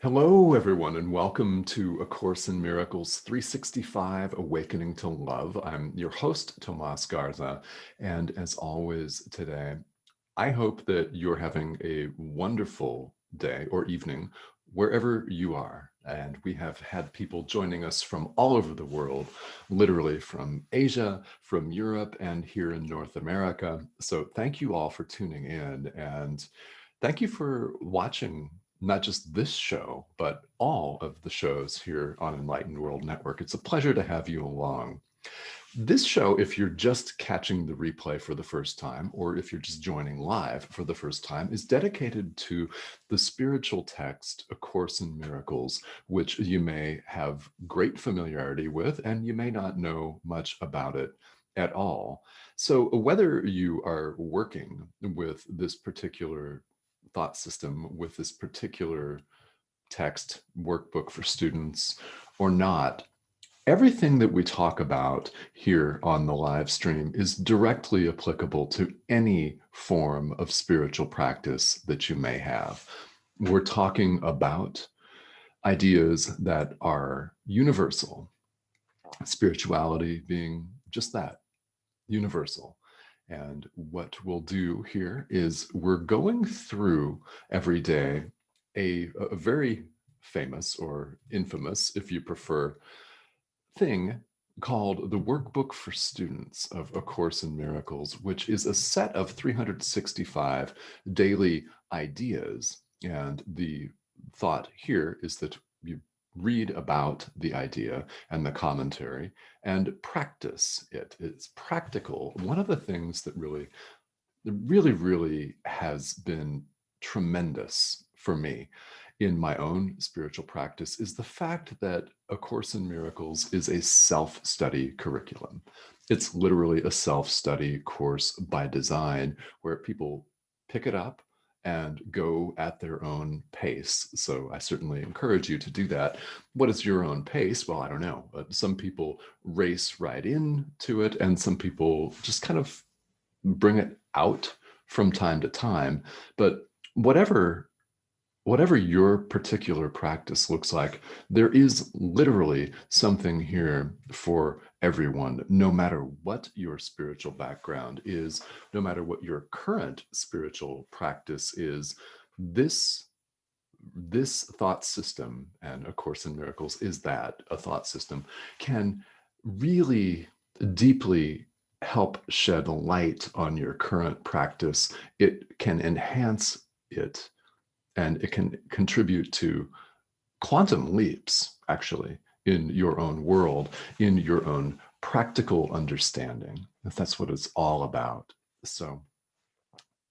Hello, everyone, and welcome to A Course in Miracles 365 Awakening to Love. I'm your host, Tomas Garza, and as always today, I hope that you're having a wonderful day or evening wherever you are. And we have had people joining us from all over the world, literally from Asia, from Europe, and here in North America. So thank you all for tuning in, and thank you for watching not just this show, but all of the shows here on Enlightened World Network. It's a pleasure to have you along. This show, if you're just catching the replay for the first time, or if you're just joining live for the first time, is dedicated to the spiritual text, A Course in Miracles, which you may have great familiarity with, and you may not know much about it at all. So whether you are working with this particular thought system, with this particular text workbook for students or not, everything that we talk about here on the live stream is directly applicable to any form of spiritual practice that you may have. We're talking about ideas that are universal, spirituality being just that, universal. And what we'll do here is we're going through every day a very famous or infamous, if you prefer, thing called the Workbook for Students of A Course in Miracles, which is a set of 365 daily ideas. And the thought here is that you read about the idea and the commentary and practice it. It's practical. One of the things that really has been tremendous for me in my own spiritual practice is the fact that A Course in Miracles is a self-study curriculum. It's literally a self-study course by design where people pick it up and go at their own pace. So I certainly encourage you to do that. What is your own pace? Well, I don't know. Some people race right into it, and some people just kind of bring it out from time to time. But whatever your particular practice looks like, there is literally something here for everyone, no matter what your spiritual background is, no matter what your current spiritual practice is. This thought system, and A Course in Miracles is that, a thought system, can really deeply help shed light on your current practice. It can enhance it, and it can contribute to quantum leaps, actually, in your own world, in your own practical understanding. If that's what it's all about. So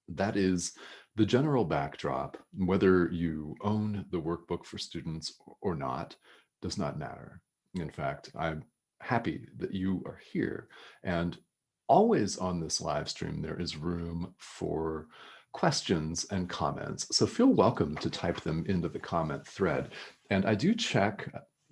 that is the general backdrop. Whether you own the workbook for students or not does not matter. In fact, I'm happy that you are here. And always on this live stream, there is room for questions and comments. So feel welcome to type them into the comment thread. And I do check,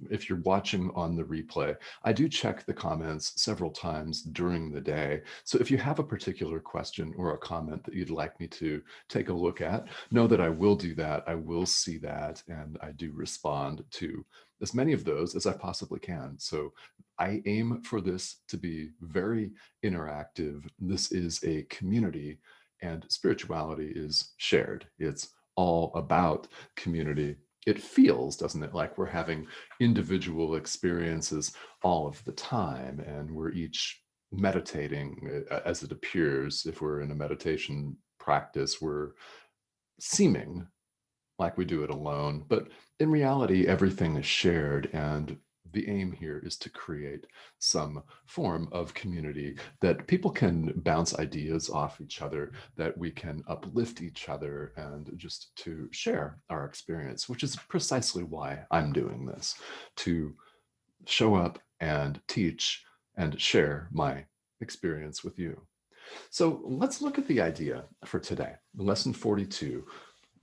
if you're watching on the replay, I do check the comments several times during the day. So if you have a particular question or a comment that you'd like me to take a look at, know that I will do that. I will see that, and I do respond to as many of those as I possibly can. So I aim for this to be very interactive. This is a community, and spirituality is shared. It's all about community. It feels, doesn't it, like we're having individual experiences all of the time, and we're each meditating as it appears. If we're in a meditation practice, we're seeming like we do it alone, but in reality, everything is shared, and the aim here is to create some form of community that people can bounce ideas off each other, that we can uplift each other, and just to share our experience, which is precisely why I'm doing this, to show up and teach and share my experience with you. So let's look at the idea for today. Lesson 42.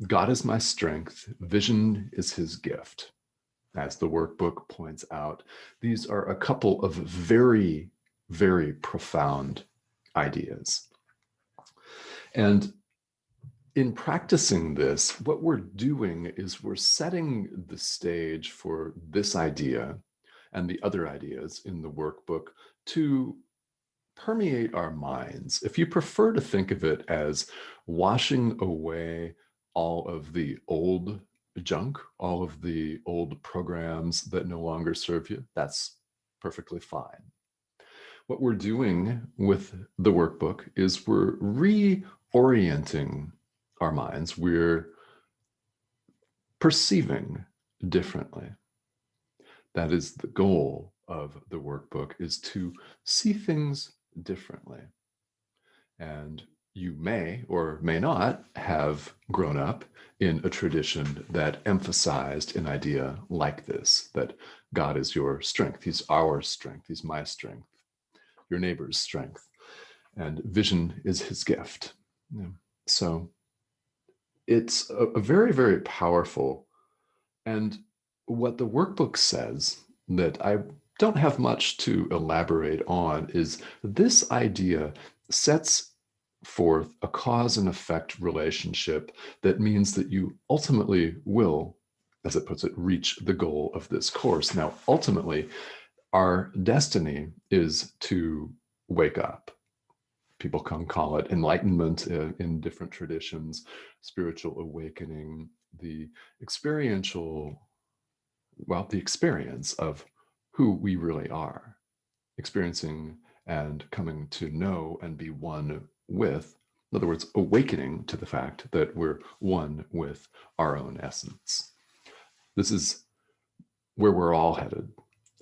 God is my strength, vision is his gift. As the workbook points out, these are a couple of very, very profound ideas. And in practicing this, what we're doing is we're setting the stage for this idea and the other ideas in the workbook to permeate our minds. If you prefer to think of it as washing away all of the old junk, all of the old programs that no longer serve you, that's perfectly fine. What we're doing with the workbook is we're reorienting our minds. We're perceiving differently. That is the goal of the workbook, is to see things differently. And you may or may not have grown up in a tradition that emphasized an idea like this, that God is your strength. He's our strength. He's my strength, your neighbor's strength. And vision is his gift. Yeah. So it's a very, very powerful. And what the workbook says, that I don't have much to elaborate on, is this idea sets forth a cause and effect relationship that means that you ultimately will, as it puts it, reach the goal of this course. Now, ultimately, our destiny is to wake up. People can call it enlightenment in different traditions, spiritual awakening, the experiential, well, the experience of who we really are, experiencing and coming to know and be one with, in other words, awakening to the fact that we're one with our own essence. This is where we're all headed.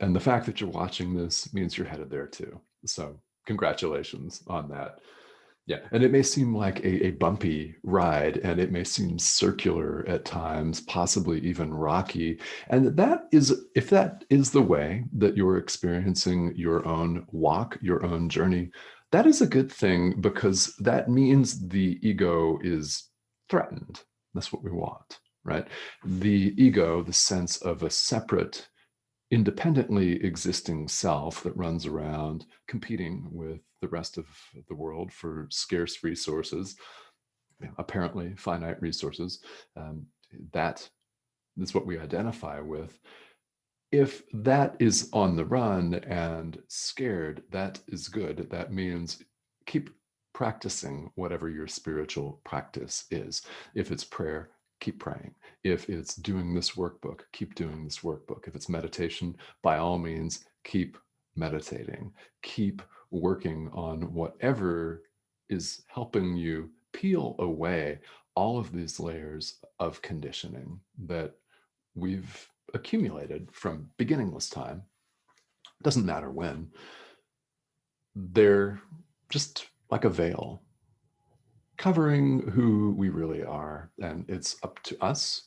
And the fact that you're watching this means you're headed there too. So congratulations on that. Yeah, and it may seem like a bumpy ride, and it may seem circular at times, possibly even rocky. And that is, if that is the way that you're experiencing your own walk, your own journey, that is a good thing, because that means the ego is threatened. That's what we want, right? The ego, the sense of a separate, independently existing self that runs around competing with the rest of the world for scarce resources, apparently finite resources, that is what we identify with. If that is on the run and scared, that is good. That means keep practicing whatever your spiritual practice is. If it's prayer, keep praying. If it's doing this workbook, keep doing this workbook. If it's meditation, by all means, keep meditating. Keep working on whatever is helping you peel away all of these layers of conditioning that we've accumulated from beginningless time. It doesn't matter when. They're just like a veil covering who we really are. And it's up to us,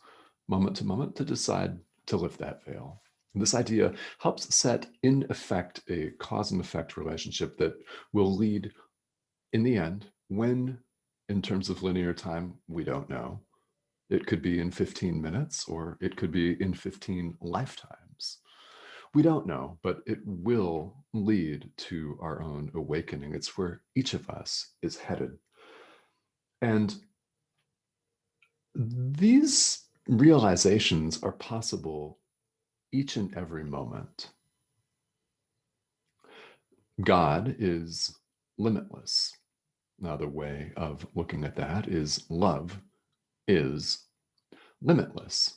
moment to moment, to decide to lift that veil. And this idea helps set in effect a cause and effect relationship that will lead, in the end, when, in terms of linear time, we don't know. It could be in 15 minutes, or it could be in 15 lifetimes. We don't know, but it will lead to our own awakening. It's where each of us is headed. And these realizations are possible each and every moment. God is limitless. Another way of looking at that is love is limitless.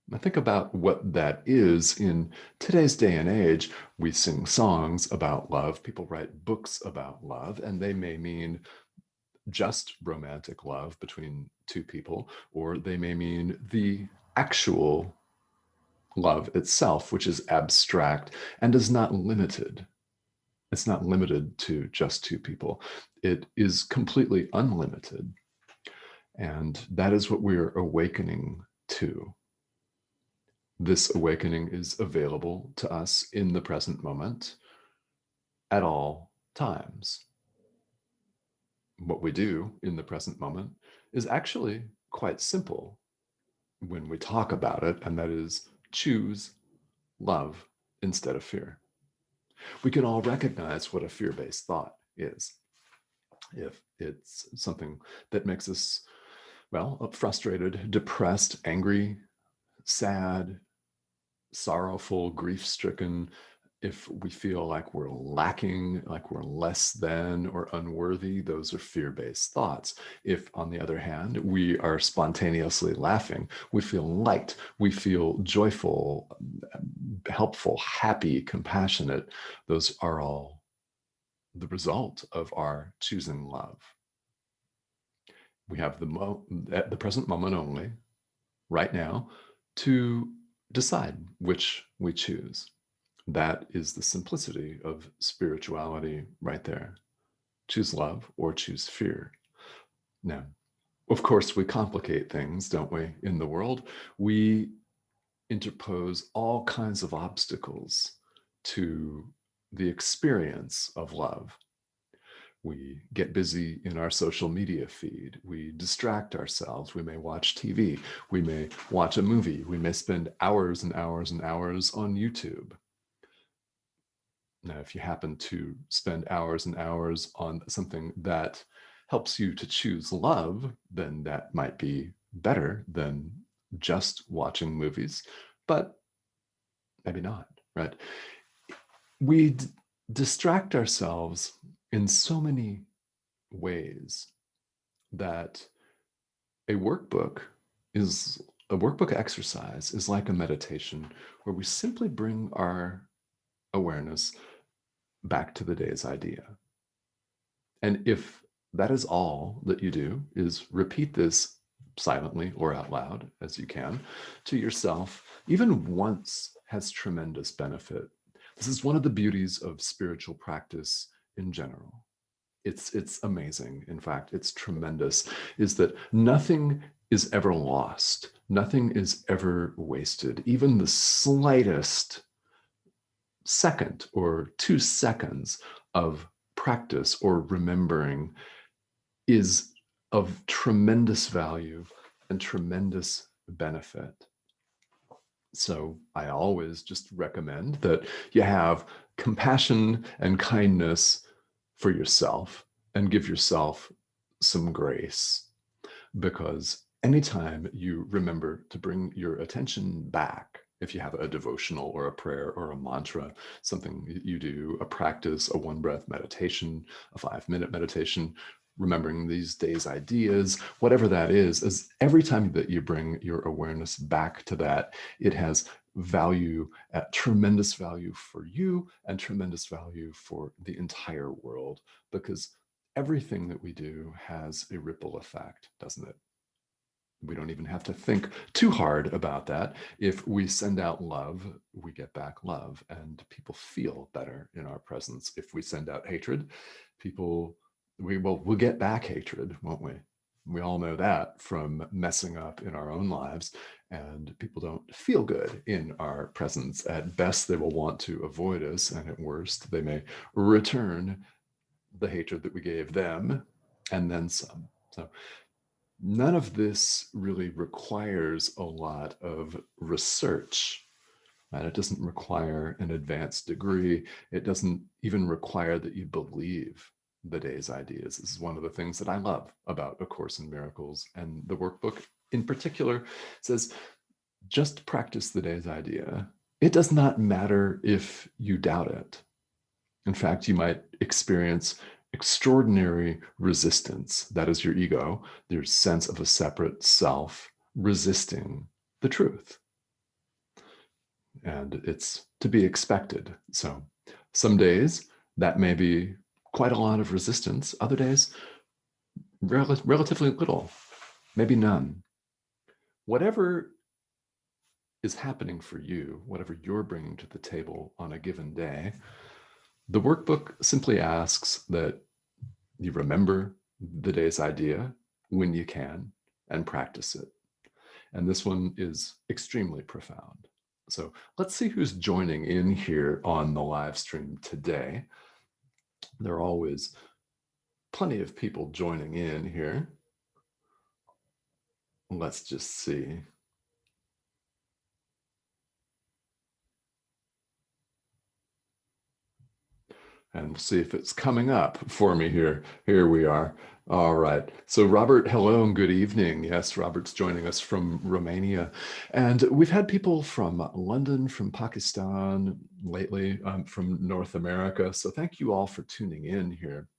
Now think about what that is in today's day and age. We sing songs about love. People write books about love, and they may mean just romantic love between two people, or they may mean the actual love itself, which is abstract and is not limited. It's not limited to just two people. It is completely unlimited. And that is what we're awakening to. This awakening is available to us in the present moment at all times. What we do in the present moment is actually quite simple when we talk about it, and that is choose love instead of fear. We can all recognize what a fear-based thought is. If it's something that makes us, well, frustrated, depressed, angry, sad, sorrowful, grief-stricken, if we feel like we're lacking, like we're less than or unworthy, those are fear-based thoughts. If, on the other hand, we are spontaneously laughing, we feel light, we feel joyful, helpful, happy, compassionate, those are all the result of our choosing love. We have at the present moment only, right now, to decide which we choose. That is the simplicity of spirituality right there. Choose love or choose fear. Now, of course, we complicate things, don't we, in the world? We interpose all kinds of obstacles to the experience of love. We get busy in our social media feed. We distract ourselves. We may watch TV. We may watch a movie. We may spend hours and hours and hours on YouTube. Now, if you happen to spend hours and hours on something that helps you to choose love, then that might be better than just watching movies, but maybe not, right? We distract ourselves in so many ways that a workbook is a workbook exercise is like a meditation where we simply bring our awareness back to the day's idea. And if that is all that you do is repeat this silently or out loud as you can to yourself, even once has tremendous benefit. This is one of the beauties of spiritual practice in general. It's amazing. In fact, it's tremendous, is that nothing is ever lost. Nothing is ever wasted. Even the slightest second or 2 seconds of practice or remembering is of tremendous value and tremendous benefit. So I always just recommend that you have compassion and kindness for yourself and give yourself some grace, because anytime you remember to bring your attention back, if you have a devotional or a prayer or a mantra, something you do, a practice, a one breath meditation, a 5-minute meditation, remembering these days' ideas, whatever that is every time that you bring your awareness back to that, it has value, tremendous value for you and tremendous value for the entire world, because everything that we do has a ripple effect, doesn't it? We don't even have to think too hard about that. If we send out love, we get back love, and people feel better in our presence. If we send out hatred, we'll get back hatred, won't we? We all know that from messing up in our own lives, and people don't feel good in our presence. At best, they will want to avoid us, and at worst, they may return the hatred that we gave them and then some. So none of this really requires a lot of research, and it doesn't require an advanced degree. It doesn't even require that you believe the day's ideas. This is one of the things that I love about A Course in Miracles, and the workbook in particular says, just practice the day's idea. It does not matter if you doubt it. In fact, you might experience extraordinary resistance. That is your ego, your sense of a separate self resisting the truth. And it's to be expected. So some days that may be quite a lot of resistance. Other days, relatively little, maybe none. Whatever is happening for you, whatever you're bringing to the table on a given day, the workbook simply asks that you remember the day's idea when you can and practice it. And this one is extremely profound. So let's see who's joining in here on the live stream today. There are always plenty of people joining in here. Let's just see. And we'll see if it's coming up for me here. Here we are. All right. So, Robert, hello and good evening. Yes, Robert's joining us from Romania. And we've had people from London, from Pakistan lately, from North America. So, thank you all for tuning in here.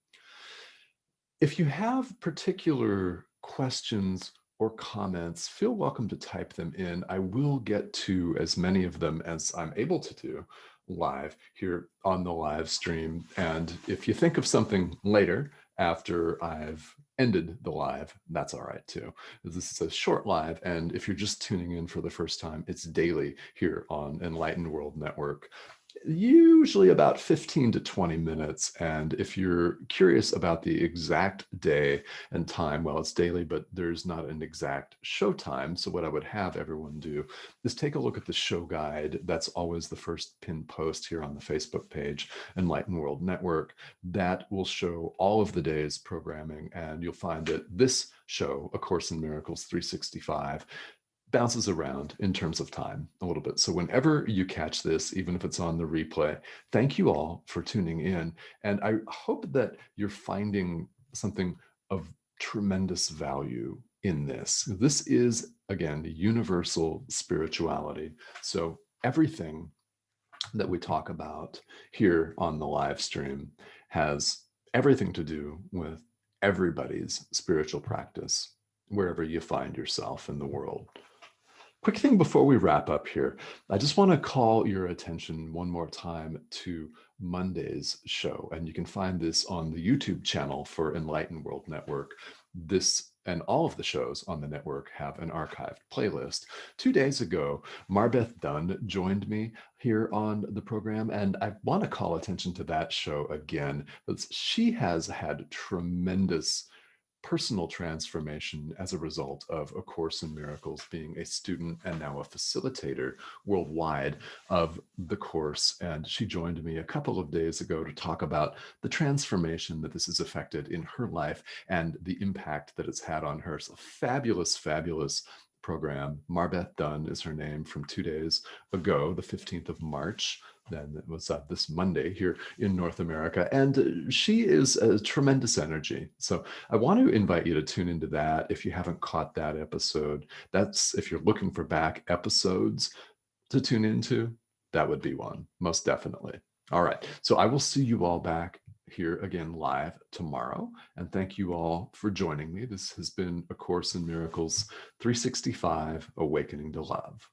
If you have particular questions or comments, feel welcome to type them in. I will get to as many of them as I'm able to do live here on the live stream. And if you think of something later after I've ended the live, that's all right too. This is a short live, and if you're just tuning in for the first time, it's daily here on Enlightened World Network, usually about 15 to 20 minutes. And if you're curious about the exact day and time, well, it's daily, but there's not an exact show time. So what I would have everyone do is take a look at the show guide. That's always the first pinned post here on the Facebook page, Enlightened World Network. That will show all of the day's programming. And you'll find that this show, A Course in Miracles 365, bounces around in terms of time a little bit. So whenever you catch this, even if it's on the replay, thank you all for tuning in. And I hope that you're finding something of tremendous value in this. This is, again, universal spirituality. So everything that we talk about here on the live stream has everything to do with everybody's spiritual practice, wherever you find yourself in the world. Quick thing before we wrap up here, I just want to call your attention one more time to Monday's show, and you can find this on the YouTube channel for Enlightened World Network. This and all of the shows on the network have an archived playlist. 2 days ago, Marbeth Dunn joined me here on the program, and I want to call attention to that show again, because she has had tremendous personal transformation as a result of A Course in Miracles, being a student and now a facilitator worldwide of the course. And she joined me a couple of days ago to talk about the transformation that this has affected in her life and the impact that it's had on her. So fabulous, fabulous program. Marbeth Dunn is her name, from 2 days ago, the 15th of March. Then it was this Monday here in North America. And she is a tremendous energy. So I want to invite you to tune into that if you haven't caught that episode. That's if you're looking for back episodes to tune into, that would be one, most definitely. All right. So I will see you all back here again live tomorrow. And thank you all for joining me. This has been A Course in Miracles 365, Awakening to Love.